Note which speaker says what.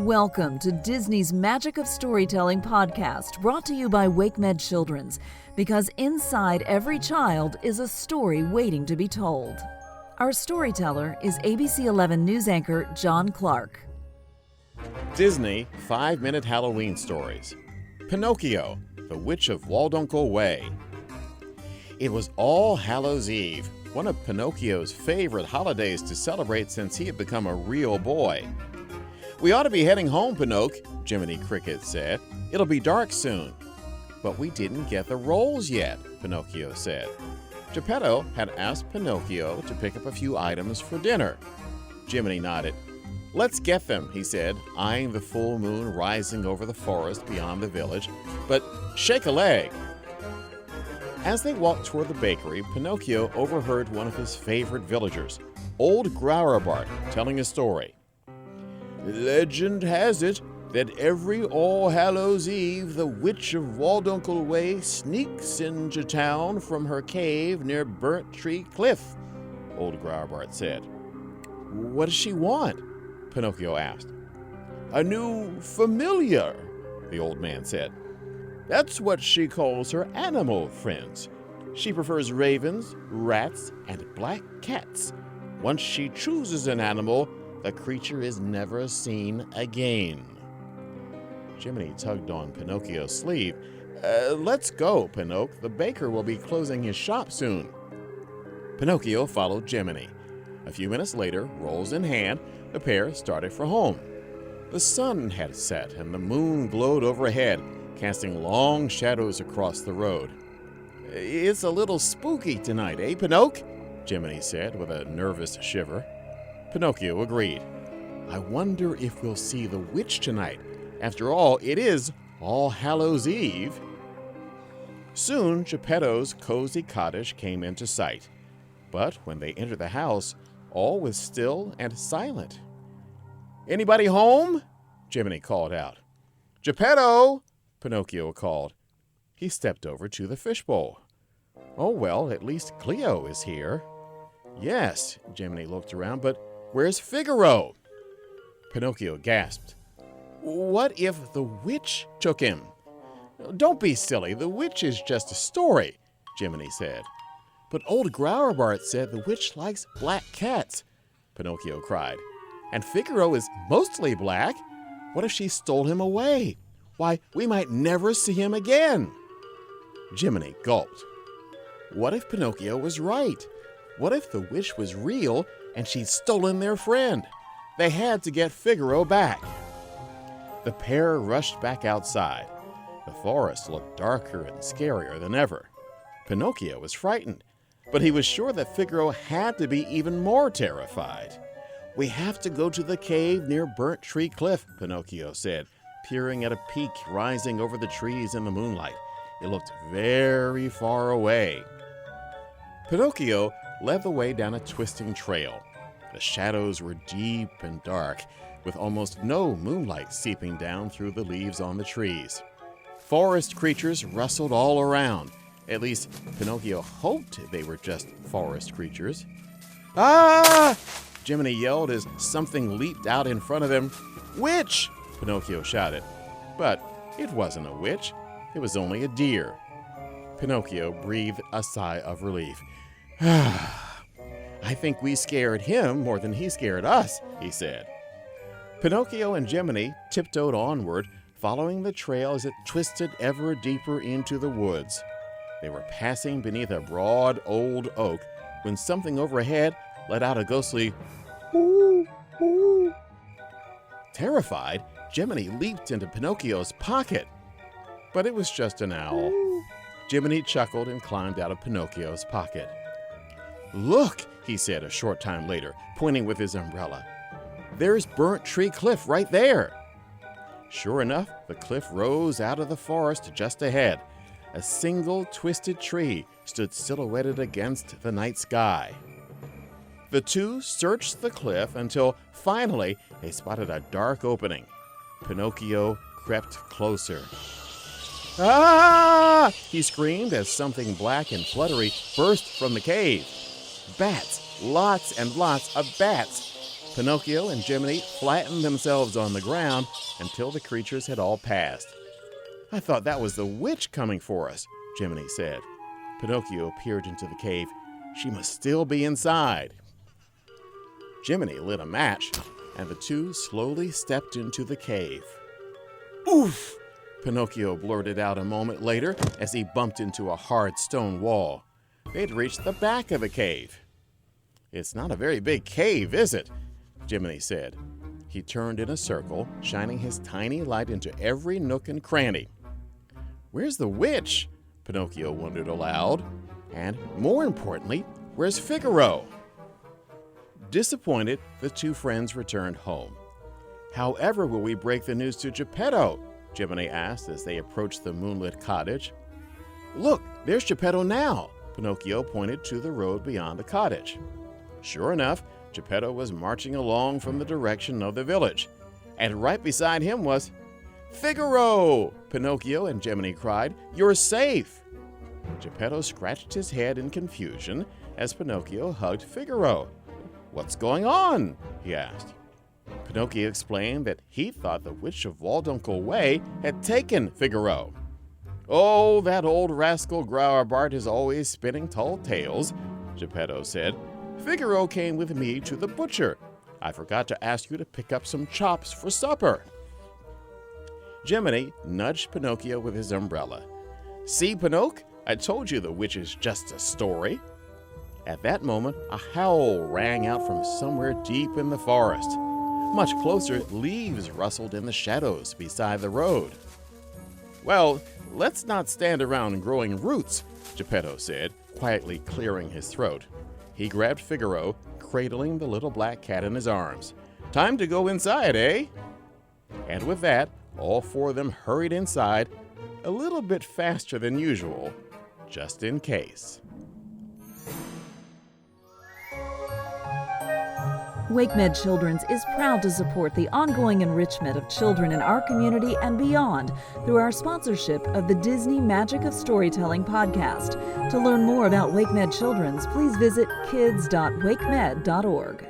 Speaker 1: Welcome to Disney's Magic of Storytelling podcast, brought to you by WakeMed Children's, because inside every child is a story waiting to be told. Our storyteller is ABC 11 news anchor John Clark.
Speaker 2: Disney 5-minute Halloween stories. Pinocchio, the Witch of Waldunkel Way. It was All Hallows Eve, one of Pinocchio's favorite holidays to celebrate since he had become a real boy. "We ought to be heading home, Pinocchio," Jiminy Cricket said. "It'll be dark soon." "But we didn't get the rolls yet," Pinocchio said. Geppetto had asked Pinocchio to pick up a few items for dinner. Jiminy nodded. "Let's get them," he said, eyeing the full moon rising over the forest beyond the village. "But shake a leg." As they walked toward the bakery, Pinocchio overheard one of his favorite villagers, Old Grauerbart, telling a story. "Legend has it that every All Hallows Eve the Witch of Waldunkel Way sneaks into town from her cave near Burnt Tree Cliff," Old Grauerbart said. "What does she want?" Pinocchio asked. "A new familiar," the old man said. "That's what she calls her animal friends. She prefers ravens, rats, and black cats. Once she chooses an animal, the creature is never seen again." Jiminy tugged on Pinocchio's sleeve. Let's go, Pinocchio. The baker will be closing his shop soon." Pinocchio followed Jiminy. A few minutes later, rolls in hand, the pair started for home. The sun had set and the moon glowed overhead, casting long shadows across the road. "It's a little spooky tonight, eh, Pinocchio?" Jiminy said with a nervous shiver. Pinocchio agreed. "I wonder if we'll see the witch tonight. After all, it is All Hallows Eve." Soon, Geppetto's cozy cottage came into sight. But when they entered the house, all was still and silent. "Anybody home?" Jiminy called out. "Geppetto!" Pinocchio called. He stepped over to the fishbowl. "Oh, well, at least Cleo is here." "Yes," Jiminy looked around, "but where's Figaro?" Pinocchio gasped. "What if the witch took him?" "Don't be silly. The witch is just a story," Jiminy said. "But Old Grauerbart said the witch likes black cats," Pinocchio cried. "And Figaro is mostly black. What if she stole him away? Why, we might never see him again." Jiminy gulped. What if Pinocchio was right? What if the witch was real and she'd stolen their friend? They had to get Figaro back. The pair rushed back outside. The forest looked darker and scarier than ever. Pinocchio was frightened, but he was sure that Figaro had to be even more terrified. "We have to go to the cave near Burnt Tree Cliff," Pinocchio said, peering at a peak rising over the trees in the moonlight. It looked very far away. Pinocchio led the way down a twisting trail. The shadows were deep and dark, with almost no moonlight seeping down through the leaves on the trees. Forest creatures rustled all around. At least, Pinocchio hoped they were just forest creatures. "Ah!" Jiminy yelled as something leaped out in front of him. "Witch!" Pinocchio shouted. But it wasn't a witch. It was only a deer. Pinocchio breathed a sigh of relief. "I think we scared him more than he scared us," he said. Pinocchio and Jiminy tiptoed onward, following the trail as it twisted ever deeper into the woods. They were passing beneath a broad old oak when something overhead let out a ghostly "Ooh, ooh." Terrified, Jiminy leaped into Pinocchio's pocket. But it was just an owl. Jiminy chuckled and climbed out of Pinocchio's pocket. "Look," he said a short time later, pointing with his umbrella. "There's Burnt Tree Cliff right there." Sure enough, the cliff rose out of the forest just ahead. A single twisted tree stood silhouetted against the night sky. The two searched the cliff until finally they spotted a dark opening. Pinocchio crept closer. "Ah!" he screamed as something black and fluttery burst from the cave. Bats! Lots and lots of bats! Pinocchio and Jiminy flattened themselves on the ground until the creatures had all passed. "I thought that was the witch coming for us," Jiminy said. Pinocchio peered into the cave. "She must still be inside." Jiminy lit a match, and the two slowly stepped into the cave. "Oof!" Pinocchio blurted out a moment later as he bumped into a hard stone wall. They'd reached the back of the cave. "It's not a very big cave, is it?" Jiminy said. He turned in a circle, shining his tiny light into every nook and cranny. "Where's the witch?" Pinocchio wondered aloud. And, more importantly, where's Figaro? Disappointed, the two friends returned home. "However will we break the news to Geppetto?" Jiminy asked as they approached the moonlit cottage. "Look, there's Geppetto now!" Pinocchio pointed to the road beyond the cottage. Sure enough, Geppetto was marching along from the direction of the village. And right beside him was "Figaro!" Pinocchio and Jiminy cried. "You're safe!" Geppetto scratched his head in confusion as Pinocchio hugged Figaro. "What's going on?" he asked. Pinocchio explained that he thought the Witch of Waldunkel Way had taken Figaro. "Oh, that old rascal Grauerbart is always spinning tall tales," Geppetto said. "Figaro came with me to the butcher. I forgot to ask you to pick up some chops for supper." Jiminy nudged Pinocchio with his umbrella. "See, Pinocchio, I told you the witch is just a story." At that moment, a howl rang out from somewhere deep in the forest. Much closer, leaves rustled in the shadows beside the road. "Well, let's not stand around growing roots," Geppetto said, quietly clearing his throat. He grabbed Figaro, cradling the little black cat in his arms. "Time to go inside, eh?" And with that, all four of them hurried inside, a little bit faster than usual, just in case.
Speaker 1: WakeMed Children's is proud to support the ongoing enrichment of children in our community and beyond through our sponsorship of the Disney Magic of Storytelling podcast. To learn more about WakeMed Children's, please visit kids.wakemed.org.